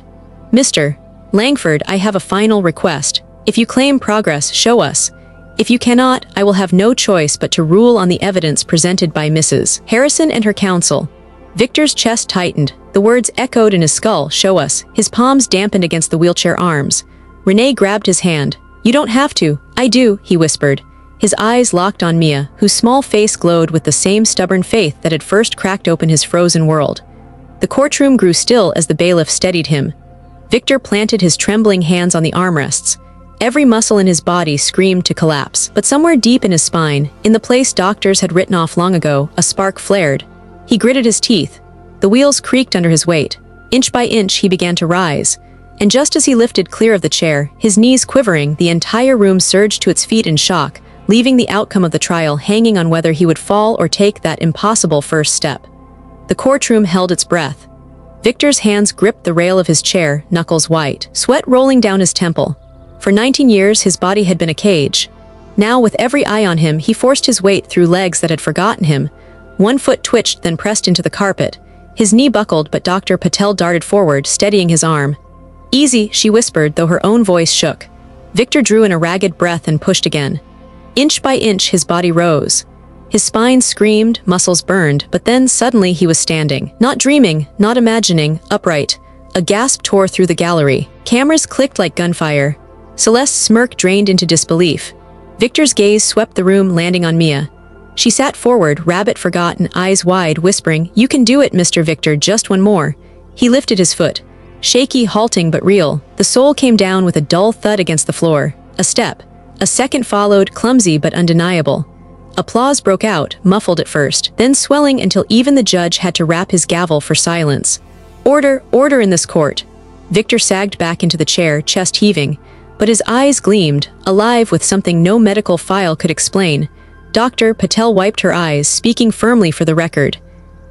"Mr. Langford, I have a final request. If you claim progress, show us. If you cannot, I will have no choice but to rule on the evidence presented by Mrs. Harrison and her counsel." Victor's chest tightened. The words echoed in his skull, "Show us." His palms dampened against the wheelchair arms. Renee grabbed his hand. "You don't have to." "I do," he whispered. His eyes locked on Mia, whose small face glowed with the same stubborn faith that had first cracked open his frozen world. The courtroom grew still as the bailiff steadied him. Victor planted his trembling hands on the armrests. Every muscle in his body screamed to collapse, but somewhere deep in his spine, in the place doctors had written off long ago, a spark flared. He gritted his teeth. The wheels creaked under his weight. Inch by inch, he began to rise. And just as he lifted clear of the chair, his knees quivering, the entire room surged to its feet in shock, leaving the outcome of the trial hanging on whether he would fall or take that impossible first step. The courtroom held its breath. Victor's hands gripped the rail of his chair, knuckles white, sweat rolling down his temple. For 19 years, his body had been a cage. Now, with every eye on him, he forced his weight through legs that had forgotten him. One foot twitched, then pressed into the carpet. His knee buckled, but Dr. Patel darted forward, steadying his arm. "Easy," she whispered, though her own voice shook. Victor drew in a ragged breath and pushed again. Inch by inch, his body rose. His spine screamed, muscles burned, but then suddenly he was standing. Not dreaming, not imagining, upright. A gasp tore through the gallery. Cameras clicked like gunfire. Celeste's smirk drained into disbelief. Victor's gaze swept the room, landing on Mia. She sat forward, rabbit forgotten, eyes wide, whispering, "You can do it, Mr. Victor, just one more." He lifted his foot. Shaky, halting, but real. The sole came down with a dull thud against the floor. A step. A second followed, clumsy but undeniable. Applause broke out, muffled at first, then swelling until even the judge had to rap his gavel for silence. "Order, order in this court." Victor sagged back into the chair, chest heaving, but his eyes gleamed, alive with something no medical file could explain. Dr. Patel wiped her eyes, speaking firmly for the record.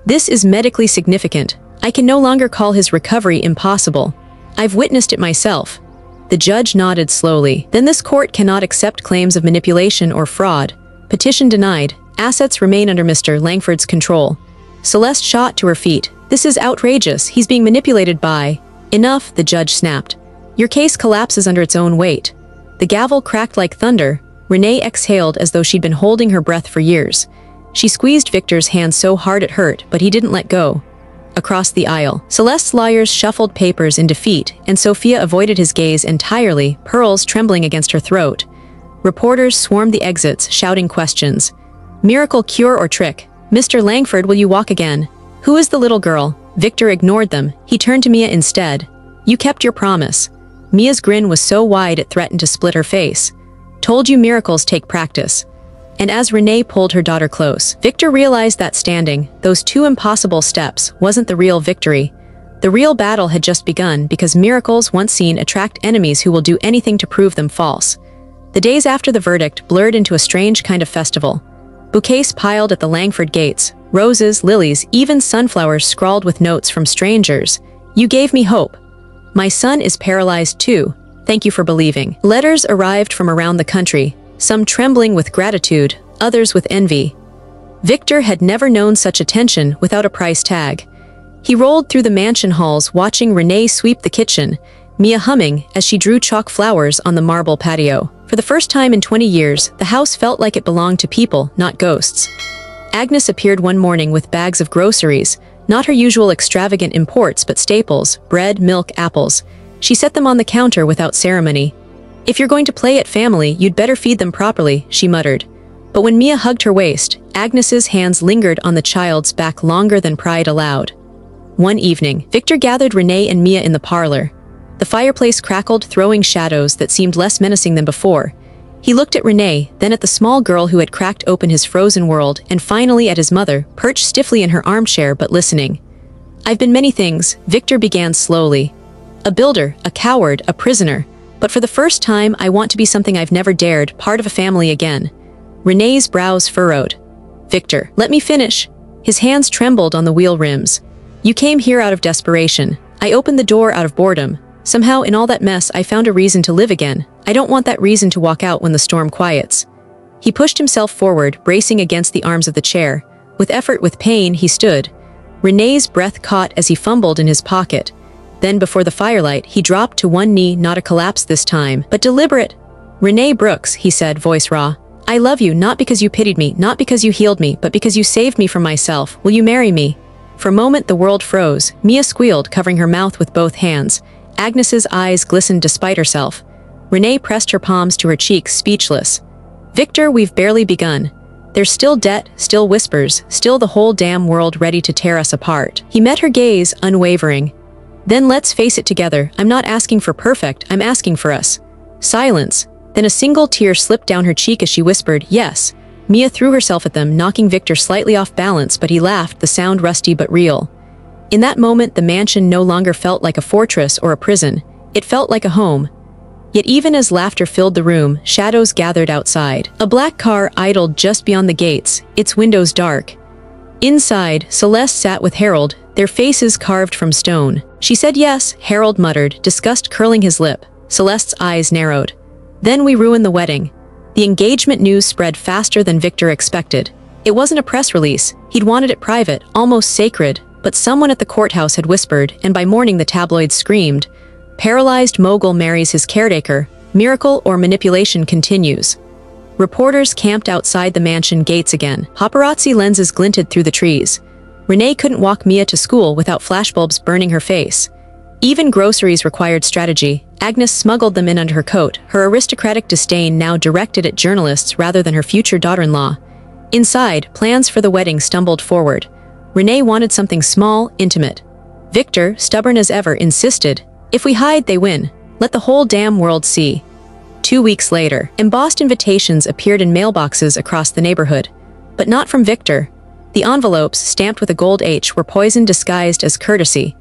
"This is medically significant. I can no longer call his recovery impossible. I've witnessed it myself." The judge nodded slowly. "Then this court cannot accept claims of manipulation or fraud. Petition denied. Assets remain under Mr. Langford's control." Celeste shot to her feet. "This is outrageous. He's being manipulated by—" "Enough," the judge snapped. "Your case collapses under its own weight." The gavel cracked like thunder. Renee exhaled as though she'd been holding her breath for years. She squeezed Victor's hand so hard it hurt, but he didn't let go. Across the aisle, Celeste's lawyers shuffled papers in defeat, and Sophia avoided his gaze entirely, pearls trembling against her throat. Reporters swarmed the exits, shouting questions. "Miracle, cure, or trick? Mr. Langford, will you walk again? Who is the little girl?" Victor ignored them. He turned to Mia instead. "You kept your promise." Mia's grin was so wide it threatened to split her face. "Told you miracles take practice." And as Renee pulled her daughter close, Victor realized that standing, those 2 impossible steps, wasn't the real victory. The real battle had just begun because miracles, once seen, attract enemies who will do anything to prove them false. The days after the verdict blurred into a strange kind of festival. Bouquets piled at the Langford gates, roses, lilies, even sunflowers scrawled with notes from strangers. You gave me hope. My son is paralyzed too. Thank you for believing. Letters arrived from around the country, some trembling with gratitude, others with envy. Victor had never known such attention without a price tag. He rolled through the mansion halls watching Renee sweep the kitchen, Mia humming as she drew chalk flowers on the marble patio. For the first time in 20 years, the house felt like it belonged to people, not ghosts. Agnes appeared one morning with bags of groceries, not her usual extravagant imports but staples, bread, milk, apples. She set them on the counter without ceremony. If you're going to play at family, you'd better feed them properly, she muttered. But when Mia hugged her waist, Agnes's hands lingered on the child's back longer than pride allowed. One evening, Victor gathered Renee and Mia in the parlor. The fireplace crackled, throwing shadows that seemed less menacing than before. He looked at Renee, then at the small girl who had cracked open his frozen world, and finally at his mother, perched stiffly in her armchair but listening. I've been many things, Victor began slowly. A builder, a coward, a prisoner. But for the first time, I want to be something I've never dared, part of a family again. Renee's brows furrowed. Victor, let me finish. His hands trembled on the wheel rims. You came here out of desperation. I opened the door out of boredom. Somehow, in all that mess, I found a reason to live again. I don't want that reason to walk out when the storm quiets. He pushed himself forward, bracing against the arms of the chair. With effort, with pain, he stood. Renee's breath caught as he fumbled in his pocket. Then, before the firelight, he dropped to one knee, not a collapse this time, but deliberate. Renee Brooks, he said, voice raw. I love you, not because you pitied me, not because you healed me, but because you saved me from myself. Will you marry me? For a moment, the world froze. Mia squealed, covering her mouth with both hands. Agnes's eyes glistened despite herself. Renee pressed her palms to her cheeks, speechless. Victor, we've barely begun. There's still debt, still whispers, still the whole damn world ready to tear us apart. He met her gaze, unwavering. Then let's face it together, I'm not asking for perfect, I'm asking for us. Silence. Then a single tear slipped down her cheek as she whispered, yes. Mia threw herself at them, knocking Victor slightly off balance, but he laughed, the sound rusty but real. In that moment, the mansion no longer felt like a fortress or a prison. It felt like a home. Yet even as laughter filled the room, shadows gathered outside. A black car idled just beyond the gates, its windows dark. Inside, Celeste sat with Harold, their faces carved from stone. She said yes, Harold muttered, disgust curling his lip. Celeste's eyes narrowed. Then we ruined the wedding. The engagement news spread faster than Victor expected. It wasn't a press release. He'd wanted it private, almost sacred. But someone at the courthouse had whispered, and by morning the tabloids screamed, paralyzed mogul marries his caretaker, miracle or manipulation continues. Reporters camped outside the mansion gates again. Paparazzi lenses glinted through the trees. Renee couldn't walk Mia to school without flashbulbs burning her face. Even groceries required strategy. Agnes smuggled them in under her coat, her aristocratic disdain now directed at journalists rather than her future daughter-in-law. Inside, plans for the wedding stumbled forward. Renee wanted something small, intimate. Victor, stubborn as ever, insisted, if we hide, they win. Let the whole damn world see. 2 weeks later, embossed invitations appeared in mailboxes across the neighborhood. But not from Victor. The envelopes, stamped with a gold H, were poison disguised as courtesy.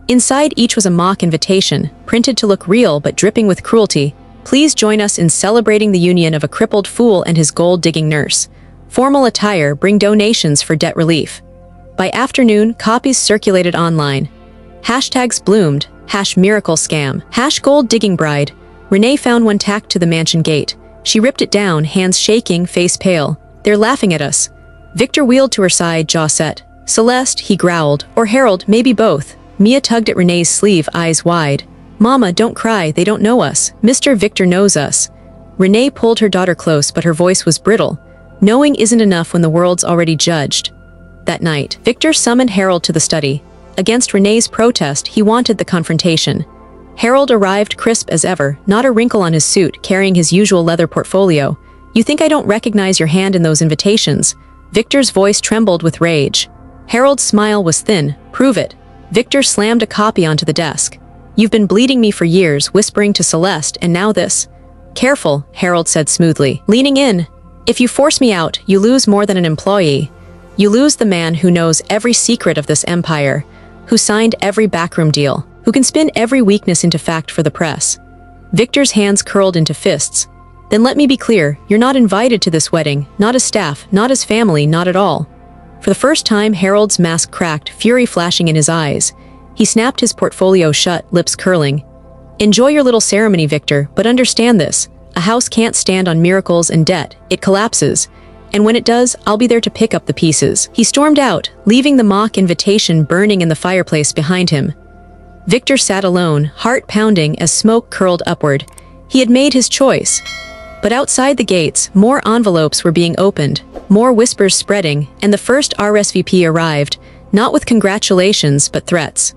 Inside each was a mock invitation, printed to look real but dripping with cruelty. Please join us in celebrating the union of a crippled fool and his gold-digging nurse. Formal attire, bring donations for debt relief. By afternoon, copies circulated online. Hashtags bloomed, #miracle scam, #gold digging bride. Renee found one tacked to the mansion gate. She ripped it down, hands shaking, face pale. They're laughing at us. Victor wheeled to her side, jaw set. Celeste, he growled, or Harold, maybe both. Mia tugged at Renee's sleeve, eyes wide. Mama, don't cry, they don't know us. Mr. Victor knows us. Renee pulled her daughter close, but her voice was brittle. Knowing isn't enough when the world's already judged. That night, Victor summoned Harold to the study. Against Renee's protest, he wanted the confrontation. Harold arrived crisp as ever, not a wrinkle on his suit, carrying his usual leather portfolio. You think I don't recognize your hand in those invitations? Victor's voice trembled with rage. Harold's smile was thin. Prove it. Victor slammed a copy onto the desk. You've been bleeding me for years, whispering to Celeste, and now this. Careful, Harold said smoothly, leaning in. If you force me out, you lose more than an employee. You lose the man who knows every secret of this empire, who signed every backroom deal, who can spin every weakness into fact for the press. Victor's hands curled into fists. Then let me be clear, you're not invited to this wedding, not as staff, not as family, not at all. For the first time, Harold's mask cracked, fury flashing in his eyes. He snapped his portfolio shut, lips curling. Enjoy your little ceremony, Victor, but understand this. A house can't stand on miracles and debt. It collapses. And when it does, I'll be there to pick up the pieces. He stormed out, leaving the mock invitation burning in the fireplace behind him. Victor sat alone, heart pounding as smoke curled upward. He had made his choice. But outside the gates, more envelopes were being opened, more whispers spreading, and the first RSVP arrived, not with congratulations but threats.